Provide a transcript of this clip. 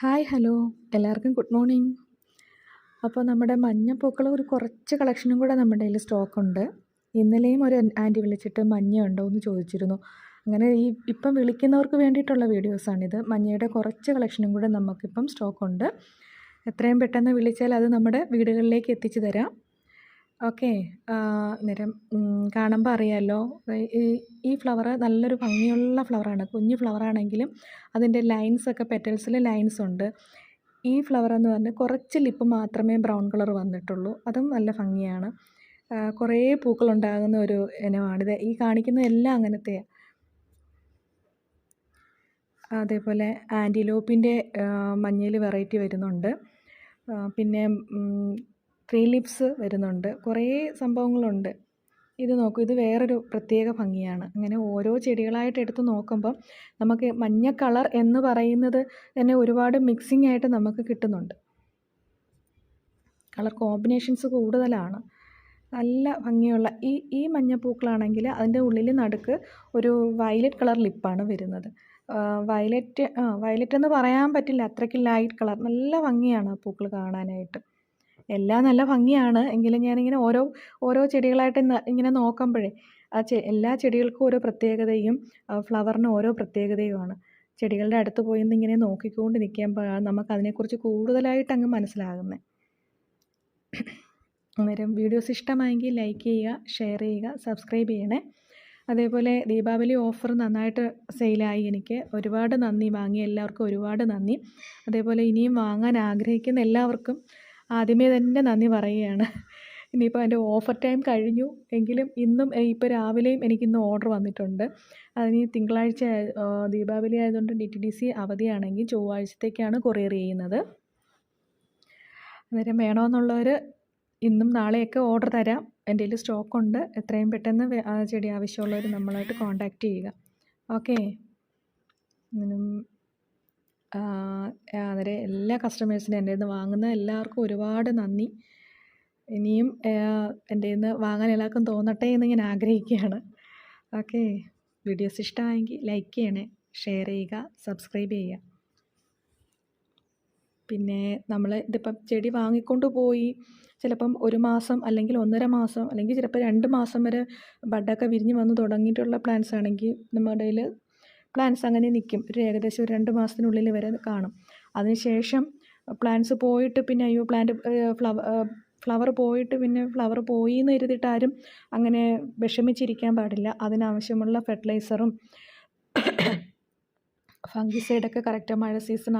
Hi hello എല്ലാവർക്കും good morning. അപ്പോൾ നമ്മുടെ മഞ്ഞപ്പൂക്കൾ ഒരു കുറച്ച് കളക്ഷനും കൂടെ നമ്മുടെ കയ്യിൽ സ്റ്റോക്കുണ്ട്. ഇന്നലെയും ഒരു ആൻറ്റി വിളിച്ചിട്ട് മഞ്ഞ ഉണ്ടോ എന്ന് ചോദിച്ചിരുന്നു. അങ്ങനെ ഇപ്പം വിളിക്കുന്നവർക്ക് വേണ്ടിയിട്ടുള്ള വീഡിയോസാണിത്. മഞ്ഞയുടെ കുറച്ച് കളക്ഷനും കൂടെ നമുക്കിപ്പം സ്റ്റോക്കുണ്ട്. എത്രയും പെട്ടെന്ന് വിളിച്ചാൽ അത് നമ്മുടെ വീടുകളിലേക്ക് എത്തിച്ചു തരാം. ഓക്കെ. അന്നേരം കാണുമ്പോൾ അറിയാമല്ലോ, ഈ ഫ്ലവർ നല്ലൊരു ഭംഗിയുള്ള ഫ്ലവറാണ്. കുഞ്ഞു ഫ്ലവറാണെങ്കിലും അതിൻ്റെ ലൈൻസൊക്കെ പെറ്റൽസിൽ ലൈൻസ് ഉണ്ട്. ഈ ഫ്ലവർ എന്ന് പറഞ്ഞാൽ കുറച്ച് ലിപ്പ് മാത്രമേ ബ്രൗൺ കളർ വന്നിട്ടുള്ളൂ. അതും നല്ല ഭംഗിയാണ്. കുറേ പൂക്കളുണ്ടാകുന്ന ഒരു ഇനമാണിത്. ഈ കാണിക്കുന്നതെല്ലാം അങ്ങനത്തെയാണ്. അതേപോലെ ആൻറ്റിലോപ്പിൻ്റെ മഞ്ഞയിൽ വെറൈറ്റി വരുന്നുണ്ട്. പിന്നെ 3 ലീവ്സ് വരുന്നുണ്ട്. കുറേ സംഭവങ്ങളുണ്ട്. ഇത് നോക്കൂ, ഇത് വേറൊരു പ്രത്യേക ഭംഗിയാണ്. അങ്ങനെ ഓരോ ചെടികളായിട്ട് എടുത്ത് നോക്കുമ്പം നമുക്ക് മഞ്ഞ കളർ എന്ന് പറയുന്നത് തന്നെ ഒരുപാട് മിക്സിംഗ് ആയിട്ട് നമുക്ക് കിട്ടുന്നുണ്ട്. കളർ കോമ്പിനേഷൻസ് കൂടുതലാണ്. നല്ല ഭംഗിയുള്ള ഈ മഞ്ഞപ്പൂക്കളാണെങ്കിൽ അതിൻ്റെ ഉള്ളിൽ നടുക്ക് ഒരു വയലറ്റ് കളർ ലിപ്പാണ് വരുന്നത്. വയലറ്റ് എന്ന് പറയാൻ പറ്റില്ല, അത്രയ്ക്ക് ലൈറ്റ് കളർ. നല്ല ഭംഗിയാണ് ആ പൂക്കൾ കാണാനായിട്ട്. എല്ലാം നല്ല ഭംഗിയാണ്. എങ്കിലും ഞാനിങ്ങനെ ഓരോ ചെടികളായിട്ട് ഇങ്ങനെ നോക്കുമ്പോഴേ എല്ലാ ചെടികൾക്കും ഓരോ പ്രത്യേകതയും ഫ്ലവറിന് ഓരോ പ്രത്യേകതയുമാണ്. ചെടികളുടെ അടുത്ത് പോയി ഇങ്ങനെ നോക്കിക്കൊണ്ട് നിൽക്കുമ്പോഴാണ് നമുക്കതിനെക്കുറിച്ച് കൂടുതലായിട്ട് അങ്ങ് മനസ്സിലാകുന്നത്. അന്നേരം വീഡിയോസ് ഇഷ്ടമായെങ്കിൽ ലൈക്ക് ചെയ്യുക, ഷെയർ ചെയ്യുക, സബ്സ്ക്രൈബ് ചെയ്യണേ. അതേപോലെ ദീപാവലി ഓഫർ നന്നായിട്ട് സെയിലായി. എനിക്ക് ഒരുപാട് നന്ദി. വാങ്ങിയ എല്ലാവർക്കും ഒരുപാട് നന്ദി. അതേപോലെ ഇനിയും വാങ്ങാൻ ആഗ്രഹിക്കുന്ന എല്ലാവർക്കും ആദ്യമേ തന്നെ നന്ദി പറയുകയാണ്. ഇനിയിപ്പോൾ അതിൻ്റെ ഓഫർ ടൈം കഴിഞ്ഞു എങ്കിലും ഇന്നും ഇപ്പോൾ രാവിലെയും എനിക്കിന്ന് ഓർഡർ വന്നിട്ടുണ്ട്. അതിന് തിങ്കളാഴ്ച ദീപാവലി ആയതുകൊണ്ട് DTDC അവധിയാണെങ്കിൽ ചൊവ്വാഴ്ചത്തേക്കാണ് കൊറിയർ ചെയ്യുന്നത്. അന്നേരം വേണമെന്നുള്ളവർ ഇന്നും നാളെയൊക്കെ ഓർഡർ തരാം. എൻ്റെ കയ്യിൽ സ്റ്റോക്കുണ്ട്. എത്രയും പെട്ടെന്ന് ചെടി ആവശ്യമുള്ളവർ നമ്മളായിട്ട് കോൺടാക്റ്റ് ചെയ്യുക. ഓക്കെ. അന്നേരം എല്ലാ കസ്റ്റമേഴ്സിനും എൻ്റെ നിന്ന് വാങ്ങുന്ന എല്ലാവർക്കും ഒരുപാട് നന്ദി. ഇനിയും എൻ്റെ നിന്ന് വാങ്ങാൻ എല്ലാവർക്കും തോന്നട്ടെ എന്ന് ഞാൻ ആഗ്രഹിക്കുകയാണ്. ഓക്കെ. വീഡിയോസ് ഇഷ്ടമായെങ്കിൽ ലൈക്ക് ചെയ്യണേ, ഷെയർ ചെയ്യുക, സബ്സ്ക്രൈബ് ചെയ്യുക. പിന്നെ നമ്മൾ ഇതിപ്പം ചെടി വാങ്ങിക്കൊണ്ട് പോയി ചിലപ്പം 1 മാസം അല്ലെങ്കിൽ 1.5 മാസം അല്ലെങ്കിൽ ചിലപ്പോൾ 2 മാസം വരെ ബഡൊക്കെ വിരിഞ്ഞ് വന്ന് തുടങ്ങിയിട്ടുള്ള പ്ലാന്റ്സ് ആണെങ്കിൽ നമ്മുടെ കയ്യിൽ പ്ലാന്റ്സ് അങ്ങനെ നിൽക്കും. ഏകദേശം ഒരു 2 മാസത്തിനുള്ളിൽ വരെ കാണും. അതിനുശേഷം പ്ലാന്റ്സ് പോയിട്ട് പിന്നെ അയ്യോ ഫ്ലവർ പോയിട്ട് പിന്നെ ഫ്ലവർ പോയി എന്ന് കരുതിയിട്ട് ആരും അങ്ങനെ വിഷമിച്ചിരിക്കാൻ പാടില്ല. അതിനാവശ്യമുള്ള ഫെർട്ടിലൈസറും ഫംഗിസൈഡൊക്കെ കറക്റ്റ് മഴ സീസൺ